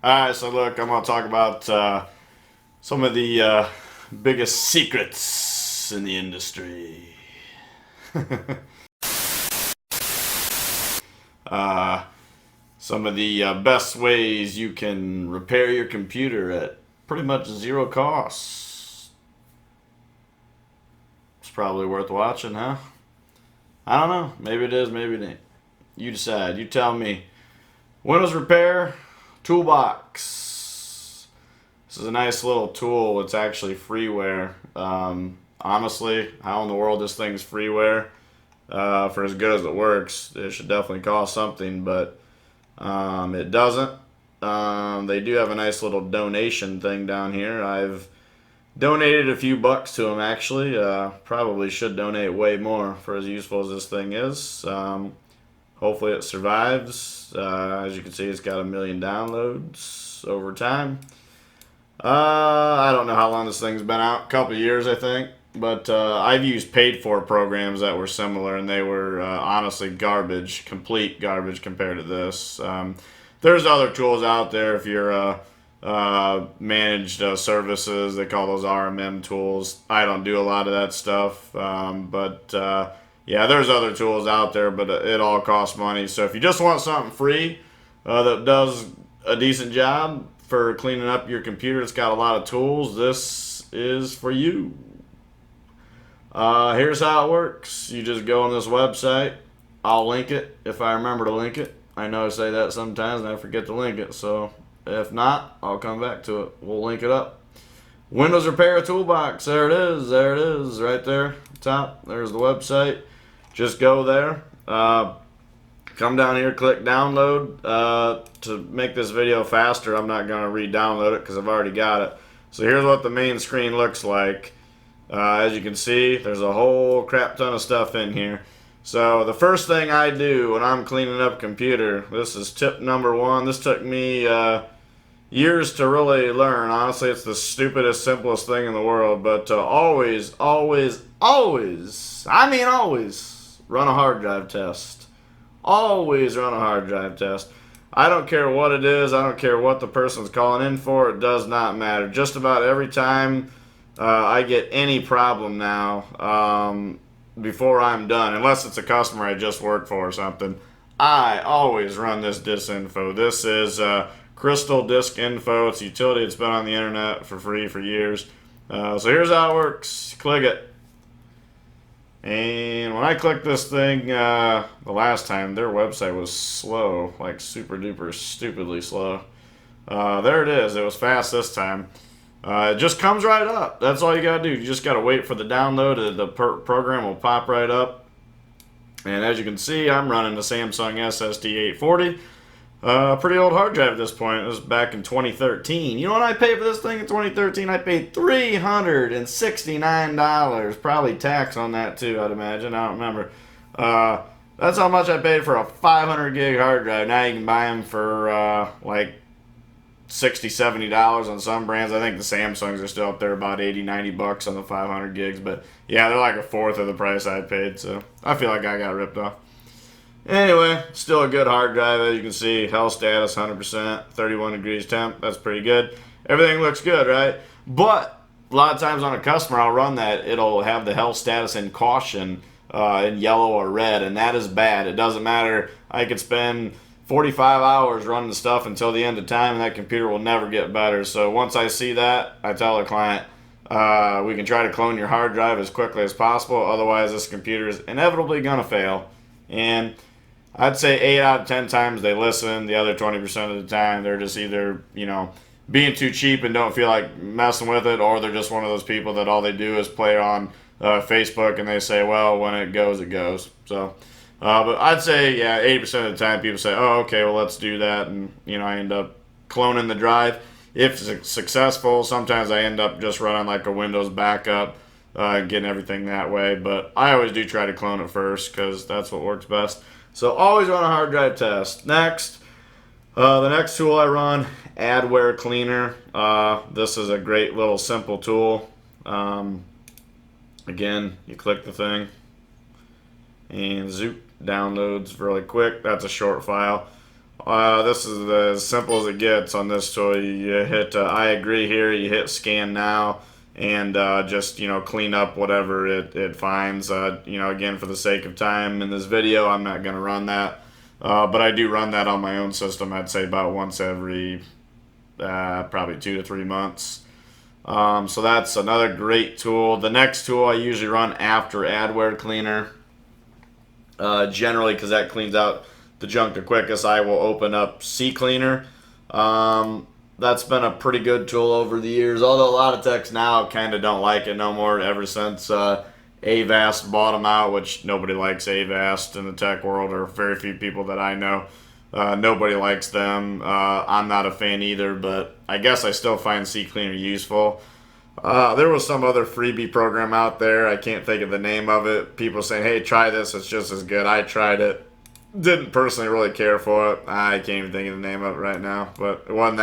Alright, so look, I'm going to talk about some of the biggest secrets in the industry. uh, some of the best ways you can repair your computer at pretty much zero cost. It's probably worth watching, huh? I don't know. Maybe it is, maybe it ain't. You decide. You tell me. Windows Repair Toolbox. This is a nice little tool. It's actually freeware. Honestly, how in the world this thing's freeware? For as good as it works, it should definitely cost something, but it doesn't. They do have a nice little donation thing down here. I've donated a few bucks to them actually. Probably should donate way more for as useful as this thing is. Hopefully it survives. As you can see, it's got 1 million downloads over time. I don't know how long this thing's been out. A couple of years, I think. But I've used paid-for programs that were similar, and they were honestly garbage, complete garbage compared to this. There's other tools out there if you're managed services. They call those RMM tools. I don't do a lot of that stuff, but yeah, there's other tools out there, but it all costs money. So if you just want something free that does a decent job for cleaning up your computer, it's got a lot of tools, this is for you. Here's how it works. You just go on this website. I'll link it if I remember to link it. I know I say that sometimes and I forget to link it, so if not, I'll come back to it. We'll link it up. Windows Repair Toolbox. There it is. There it is. Right there. Top. There's the website. Just go there. Come down here, click download. To make this video faster, I'm not going to re-download it because I've already got it. So here's what the main screen looks like. As you can see, there's a whole crap ton of stuff in here. So the first thing I do when I'm cleaning up a computer, this is tip number 1. This took me years to really learn. Honestly, it's the stupidest, simplest thing in the world. But always, always, always, I mean always, run a hard drive test. Always run a hard drive test. I don't care what it is. I don't care what the person's calling in for. It does not matter. Just about every time I get any problem now, before I'm done, unless it's a customer I just worked for or something, I always run this disinfo. This is Crystal Disk Info. It's a utility. It's been on the internet for free for years. So here's how it works. Click it. And when I clicked this thing the last time, their website was slow, like super duper stupidly slow. There it is. It was fast this time. It just comes right up. That's all you gotta do. You just gotta wait for the download. The program will pop right up. And as you can see, I'm running the Samsung SSD840. Pretty old hard drive at this point. It was back in 2013. You know what I paid for this thing in 2013? I paid $369. Probably tax on that too, I'd imagine. I don't remember. That's how much I paid for a 500 gig hard drive. Now you can buy them for like $60, $70 on some brands. I think the Samsungs are still up there about 80, 90 bucks on the 500 gigs. But yeah, they're like a fourth of the price I paid. So I feel like I got ripped off. Anyway, still a good hard drive. As you can see, health status 100%, 31 degrees temp. That's pretty good. Everything looks good, right? But a lot of times on a customer, I'll run that. It'll have the health status in caution in yellow or red, and that is bad. It doesn't matter. I could spend 45 hours running the stuff until the end of time, and that computer will never get better. So once I see that, I tell the client, we can try to clone your hard drive as quickly as possible. Otherwise, this computer is inevitably going to fail. And I'd say 8 out of 10 times they listen. The other 20% of the time, they're just either, being too cheap and don't feel like messing with it, or they're just one of those people that all they do is play on Facebook, and they say, well, when it goes, it goes. So, but I'd say, yeah, 80% of the time people say, oh, okay, well, let's do that. And, I end up cloning the drive. If it's successful, sometimes I end up just running like a Windows backup, getting everything that way. But I always do try to clone it first because that's what works best. So always run a hard drive test. Next, the next tool I run, Adware Cleaner. This is a great little simple tool. Again, you click the thing and zoop, downloads really quick. That's a short file. This is as simple as it gets on this tool. You hit I agree here, you hit scan now, and just, clean up whatever it finds. Again, for the sake of time in this video, I'm not going to run that. But I do run that on my own system, I'd say about once every probably 2 to 3 months. So that's another great tool. The next tool I usually run after Adware Cleaner. Generally, because that cleans out the junk the quickest, I will open up CCleaner. That's been a pretty good tool over the years, although a lot of techs now kind of don't like it no more ever since Avast bought them out, which nobody likes Avast in the tech world, or very few people that I know. Nobody likes them. I'm not a fan either, but I guess I still find CCleaner useful. There was some other freebie program out there. I can't think of the name of it. People saying, hey, try this. It's just as good. I tried it. Didn't personally really care for it. I can't even think of the name of it right now. But it wasn't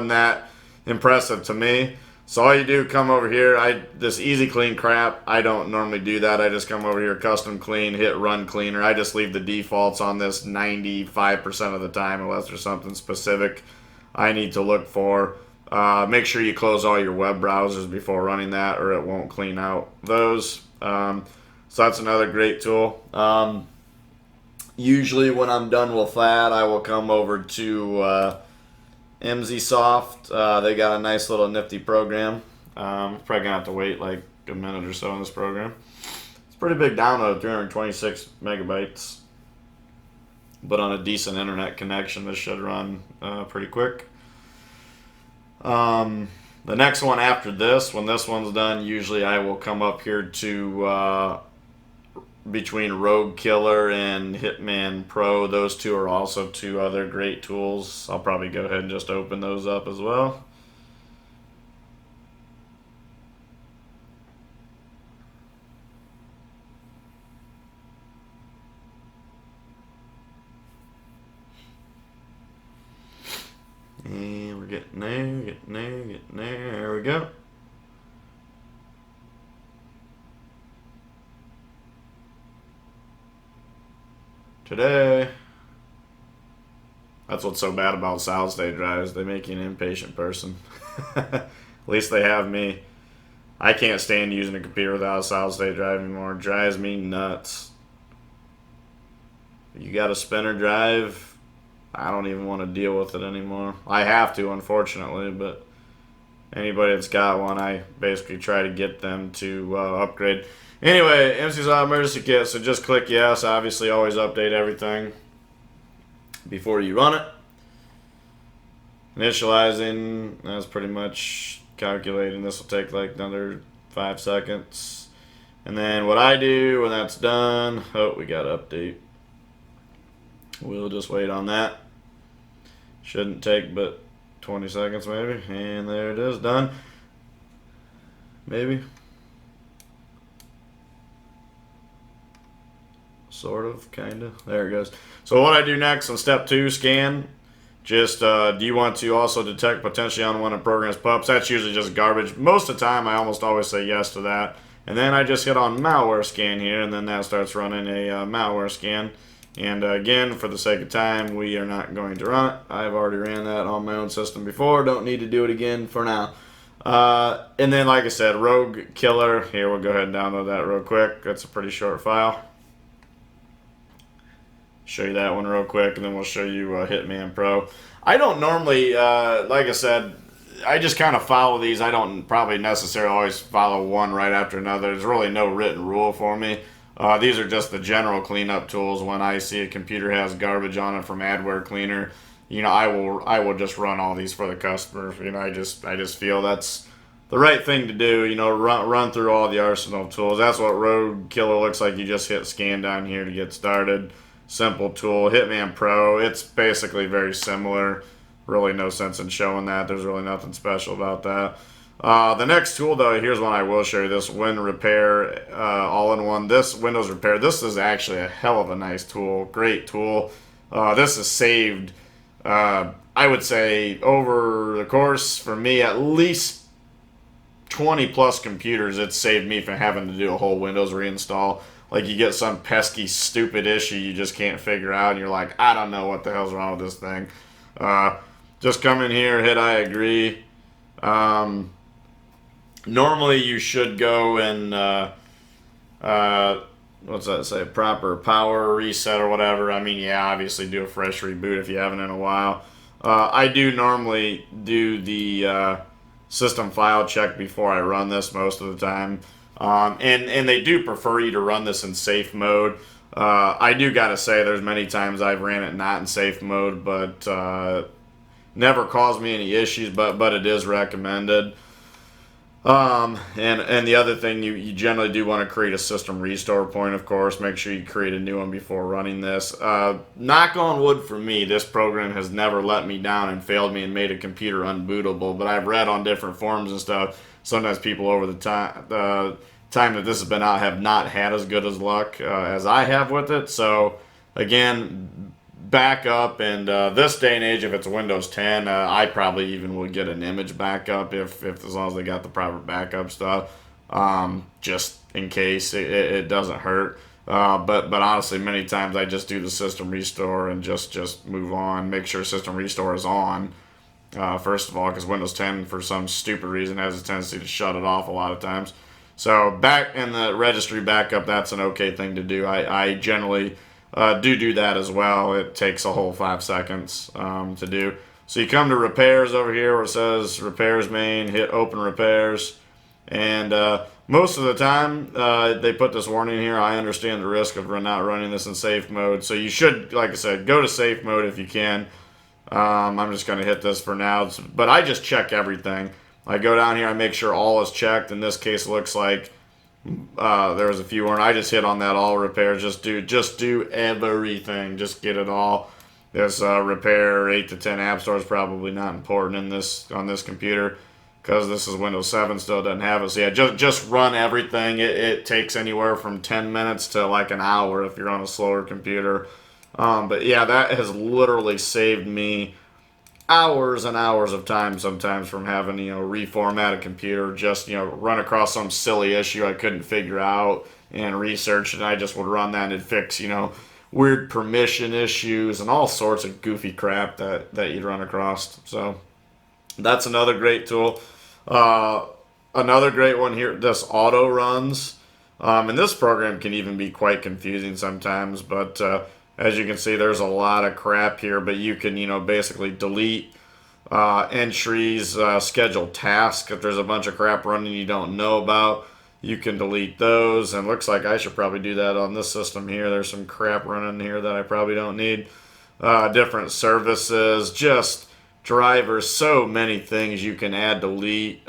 that impressive to me. So all you do, come over here. This easy clean crap, I don't normally do that. I just come over here, custom clean, hit run cleaner. I just leave the defaults on this 95% of the time, unless there's something specific I need to look for. Make sure you close all your web browsers before running that, or it won't clean out those. So that's another great tool. Usually when I'm done with that, I will come over to MZSoft. They got a nice little nifty program. Probably going to have to wait like a minute or so on this program. It's a pretty big download, 326 megabytes. But on a decent internet connection, this should run pretty quick. The next one after this, when this one's done, usually I will come up here to between Rogue Killer and Hitman Pro. Those two are also two other great tools. I'll probably go ahead and just open those up as well. And we're getting there. There we go. Today. That's what's so bad about solid state drives. They make you an impatient person. At least they have me. I can't stand using a computer without a solid state drive anymore. It drives me nuts. You got a spinner drive, I don't even want to deal with it anymore. I have to, unfortunately, but anybody that's got one, I basically try to get them to upgrade. Anyway, MZSoft emergency kit, so just click yes. Obviously, always update everything before you run it. Initializing, that's pretty much calculating. This will take like another 5 seconds. And then what I do when that's done, oh, we got to update. We'll just wait on that. Shouldn't take but 20 seconds maybe. And there it is, done. Maybe. Sort of, kind of. There it goes. So what I do next on step 2, scan. Just, do you want to also detect potentially unwanted programs pups? That's usually just garbage. Most of the time, I almost always say yes to that. And then I just hit on malware scan here, and then that starts running a malware scan. And again, for the sake of time, we are not going to run it. I've already ran that on my own system before. Don't need to do it again for now. And then, like I said, Rogue Killer. Here, we'll go ahead and download that real quick. That's a pretty short file. Show you that one real quick, and then we'll show you Hitman Pro. I don't normally, like I said, I just kind of follow these. I don't probably necessarily always follow one right after another. There's really no written rule for me. These are just the general cleanup tools. When I see a computer has garbage on it from Adware Cleaner, I will just run all these for the customer. I just feel that's the right thing to do. Run through all the arsenal of tools. That's what Rogue Killer looks like. You just hit scan down here to get started. Simple tool. Hitman Pro, it's basically very similar. Really no sense in showing that. There's really nothing special about that. The next tool, though, here's one I will show you. This Win Repair all-in-one. This Windows Repair, this is actually a hell of a nice tool. Great tool. This has saved, I would say, over the course, for me, at least 20 plus computers. It's saved me from having to do a whole Windows reinstall. like you get some pesky, stupid issue you just can't figure out, and you're like, I don't know what the hell's wrong with this thing. Just come in here, hit I agree. Normally you should go and what's that say? Proper power reset or whatever. I mean, yeah, obviously do a fresh reboot if you haven't in a while. I do normally do the system file check before I run this most of the time. And they do prefer you to run this in safe mode. I do gotta say, there's many times I've ran it not in safe mode, but never caused me any issues. But it is recommended. And the other thing, you generally do want to create a system restore point, of course. Make sure you create a new one before running this. Knock on wood for me, this program has never let me down and failed me and made a computer unbootable. But I've read on different forums and stuff, sometimes people over the time that this has been out have not had as good as luck as I have with it. So, again, backup, and this day and age, if it's Windows 10, I probably even would get an image backup if as long as they got the proper backup stuff, just in case it doesn't hurt. But honestly, many times I just do the system restore and just move on. Make sure system restore is on. First of all, because Windows 10 for some stupid reason has a tendency to shut it off a lot of times. So back in the registry backup, that's an okay thing to do. I generally do that as well. It takes a whole 5 seconds to do. So you come to repairs over here where it says repairs main, hit open repairs, and most of the time they put this warning here. I understand the risk of not running this in safe mode, so you should, like I said, go to safe mode if you can. I'm just going to hit this for now, but I just check everything. I go down here, I make sure all is checked. In this case, it looks like there was a few weren't. I just hit on that all repairs. Just do everything. Just get it all. This repair 8 to 10 app store is probably not important on this computer because this is Windows 7, still doesn't have it. So yeah, just run everything. It takes anywhere from 10 minutes to like an hour if you're on a slower computer. But yeah, that has literally saved me hours and hours of time sometimes from having reformat a computer, just run across some silly issue I couldn't figure out and research, and I just would run that and it'd fix weird permission issues and all sorts of goofy crap that you'd run across. So that's another great tool. Another great one here, this auto runs, and this program can even be quite confusing sometimes, but as you can see, there's a lot of crap here, but you can, basically delete entries, schedule tasks. If there's a bunch of crap running you don't know about, you can delete those. And looks like I should probably do that on this system here. There's some crap running here that I probably don't need. Different services, just drivers, so many things you can add, delete.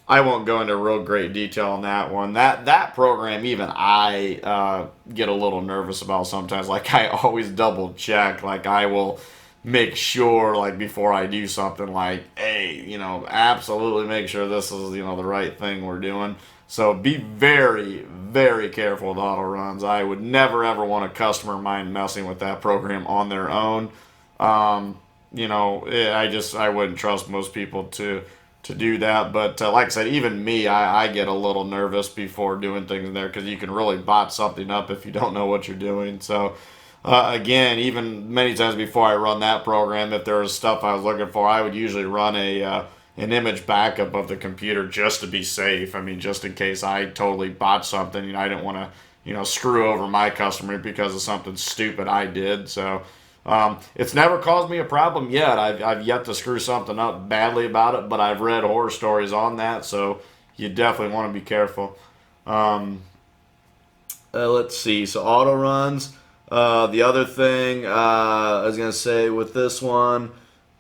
I won't go into real great detail on that one. That program, even I get a little nervous about sometimes. Like, I always double check. Like, I will make sure, like, before I do something, like, hey, absolutely make sure this is, the right thing we're doing. So be very, very careful with auto runs. I would never, ever want a customer of mine messing with that program on their own. I wouldn't trust most people to do that, but like I said, even me, I get a little nervous before doing things in there because you can really bot something up if you don't know what you're doing. So again, even many times before I run that program, if there was stuff I was looking for, I would usually run an image backup of the computer just to be safe. I mean, just in case I totally botched something, I didn't want to screw over my customer because of something stupid I did. So it's never caused me a problem yet. I've yet to screw something up badly about it, but I've read horror stories on that, so you definitely want to be careful. Let's see. So auto runs. The other thing I was going to say with this one,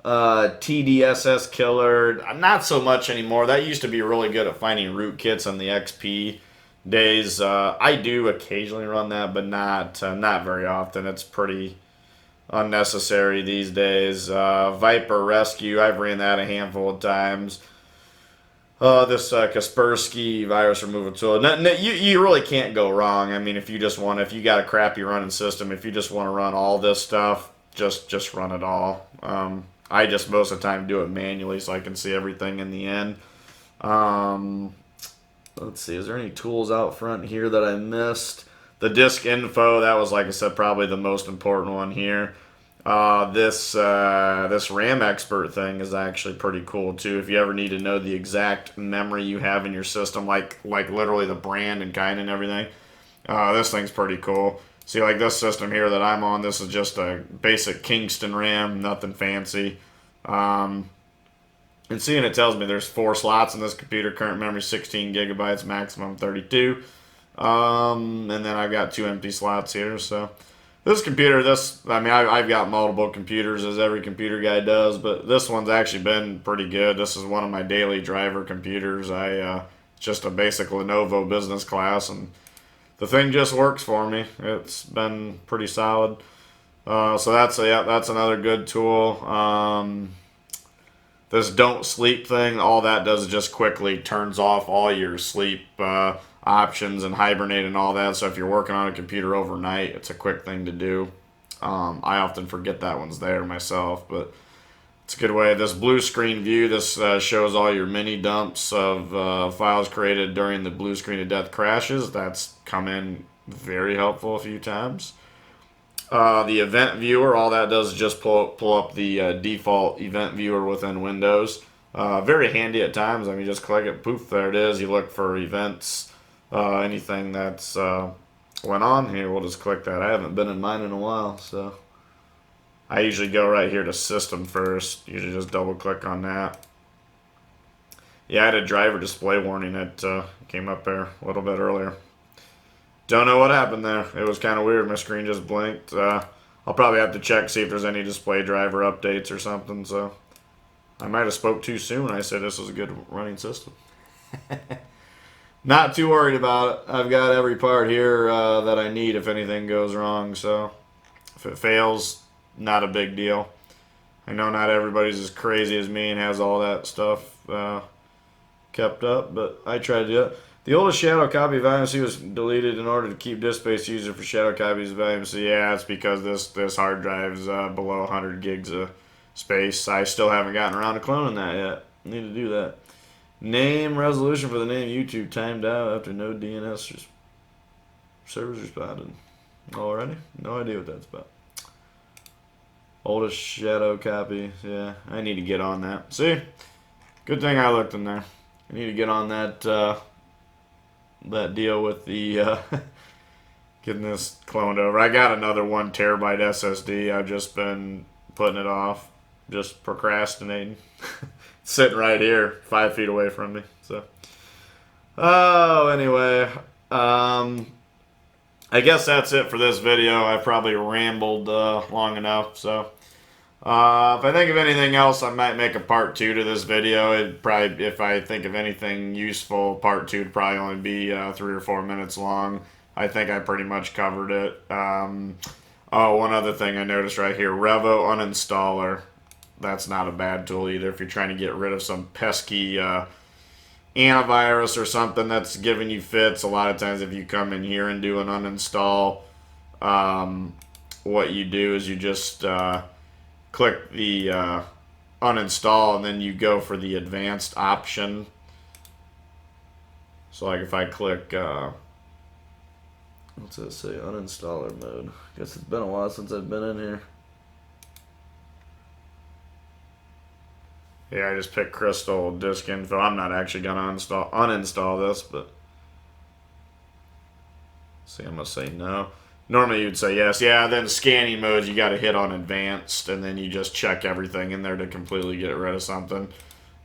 TDSS killer, not so much anymore. That used to be really good at finding rootkits on the XP days. I do occasionally run that, but not very often. It's pretty unnecessary these days. Viper Rescue, I've ran that a handful of times. This Kaspersky virus removal tool. You really can't go wrong. I mean, if you got a crappy running system, if you just want to run all this stuff, just run it all. I just most of the time do it manually so I can see everything in the end. Let's see, is there any tools out front here that I missed? The disk info, that was, like I said, probably the most important one here. This RAM expert thing is actually pretty cool too. If you ever need to know the exact memory you have in your system, like literally the brand and kind and everything, this thing's pretty cool. See, like this system here that I'm on, this is just a basic Kingston RAM, nothing fancy. And seeing it tells me there's 4 slots in this computer, current memory 16 gigabytes, maximum 32. And then I've got 2 empty slots here, so this computer, I've got multiple computers, as every computer guy does, but this one's actually been pretty good. This is one of my daily driver computers. It's just a basic Lenovo business class, and the thing just works for me. It's been pretty solid. So that's another good tool. This don't sleep thing, all that does is just quickly turns off all your sleep options and hibernate and all that. So if you're working on a computer overnight, it's a quick thing to do. I often forget that one's there myself, but it's a good way. This blue screen view, this shows all your mini dumps of files created during the blue screen of death crashes. That's come in very helpful a few times. The event viewer, all that does is just pull up the default event viewer within Windows. Very handy at times. I mean, just click it, poof, there it is. You look for events, anything that's went on here, we'll just click that. I haven't been in mine in a while, so I usually go right here to System first. Usually just double click on that. Yeah, I had a driver display warning that came up there a little bit earlier. Don't know what happened there. It was kind of weird. My screen just blinked. I'll probably have to check, see if there's any display driver updates or something. So I might have spoke too soon when I said this was a good running system. Not too worried about it. I've got every part here that I need if anything goes wrong. So if it fails, not a big deal. I know not everybody's as crazy as me and has all that stuff kept up, but I tried to do it. The oldest shadow copy of IMC was deleted in order to keep disk space user for shadow copies of IMC. Yeah, it's because this hard drive's below 100 gigs of space. I still haven't gotten around to cloning that yet. Need to do that. Name resolution for the name YouTube timed out after no DNS servers responded. Already? No idea what that's about. Oldest shadow copy. Yeah, I need to get on that. See? Good thing I looked in there. I need to get on that that deal with the getting this cloned over. I got another 1 terabyte SSD. I've just been putting it off, just procrastinating. Sitting right here, 5 feet away from me. So, anyway, I guess that's it for this video. I probably rambled long enough. So, if I think of anything else, I might make a part 2 to this video. It'd probably, if I think of anything useful, part 2 would probably only be 3 or 4 minutes long. I think I pretty much covered it. Oh, one other thing I noticed right here, Revo uninstaller. That's not a bad tool either if you're trying to get rid of some pesky antivirus or something that's giving you fits. A lot of times if you come in here and do an uninstall, what you do is you just click the uninstall and then you go for the advanced option. So like if I click, what's it say, uninstaller mode. Guess it's been a while since I've been in here. Yeah, I just picked Crystal Disk Info. I'm not actually going to uninstall this, but see, I'm going to say no. Normally you'd say yes. Yeah, then scanning mode, you got to hit on advanced, and then you just check everything in there to completely get rid of something.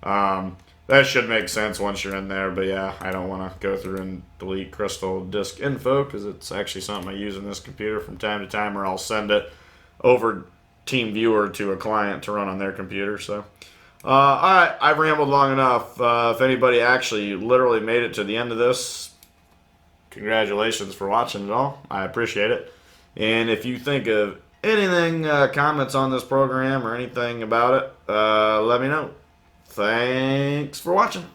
That should make sense once you're in there, but yeah, I don't want to go through and delete Crystal Disk Info because it's actually something I use in this computer from time to time, or I'll send it over TeamViewer to a client to run on their computer. So, alright, I've rambled long enough. If anybody actually literally made it to the end of this, congratulations for watching it all. I appreciate it. And if you think of anything, comments on this program or anything about it, let me know. Thanks for watching.